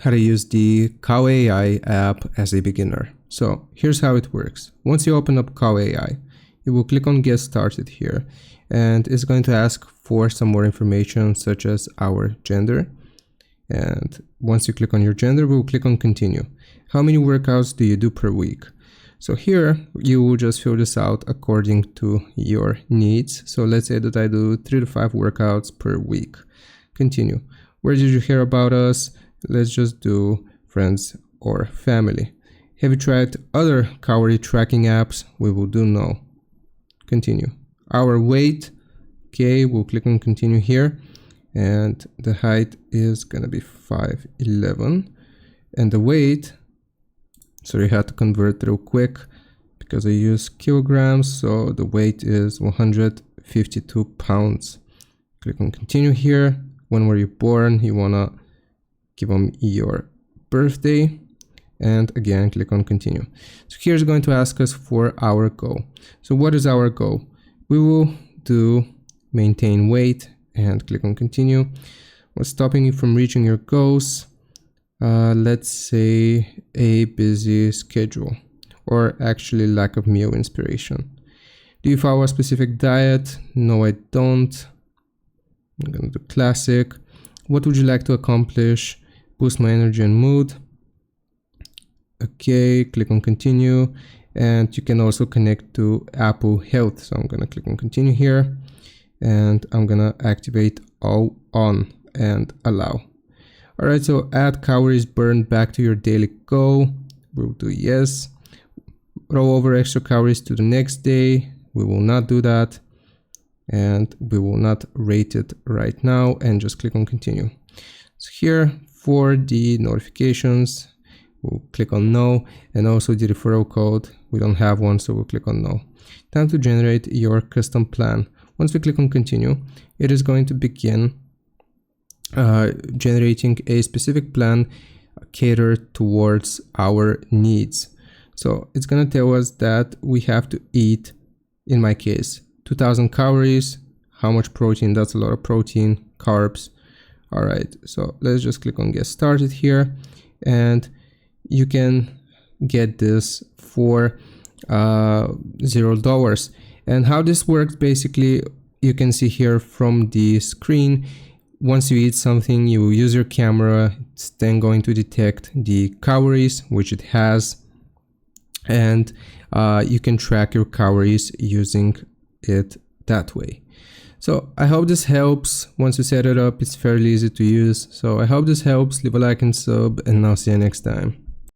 how to use the Cow AI app as a beginner. So here's how it works. Once you open up Cow AI, you will click on Get Started here, and it's going to ask for some more information such as our gender. And once you click on your gender, we'll click on Continue. How many workouts do you do per week? So here you will just fill this out according to your needs. So let's say that I do 3 to 5 workouts per week. Continue. Where did you hear about us? Let's just do friends or family. Have you tried other calorie tracking apps? We will do no. Continue. Our weight. Okay, we'll click on Continue here. And the height is gonna be 5'11", and the weight, sorry, I had to convert real quick because I use kilograms, so the weight is 152 pounds. Click on Continue here. When were you born? You wanna give them your birthday, and again click on Continue. So here's going to ask us for our goal. So what is our goal? We will do maintain weight and click on Continue. What's stopping you from reaching your goals? Let's say a busy schedule, or actually lack of meal inspiration. Do you follow a specific diet? No, I don't. I'm gonna do classic. What would you like to accomplish? Boost my energy and mood. Okay, click on Continue. And you can also connect to Apple Health. So I'm gonna click on Continue here. And I'm gonna activate all on and allow. All right, so add calories burned back to your daily goal. We'll do yes. Roll over extra calories to the next day. We will not do that. And we will not rate it right now, and just click on Continue. So here for the notifications, we'll click on no, and also the referral code. We don't have one, so we'll click on no. Time to generate your custom plan. Once we click on Continue, it is going to begin generating a specific plan catered towards our needs. So it's going to tell us that we have to eat, in my case, 2000 calories. How much protein? That's a lot of protein, carbs. All right, so let's just click on Get Started here, and you can get this for $0. And how this works, basically, you can see here from the screen. Once you eat something, you will use your camera. It's then going to detect the calories, which it has, and you can track your calories using it that way. So I hope this helps. Once you set it up, it's fairly easy to use. So I hope this helps. Leave a like and sub, and I'll see you next time.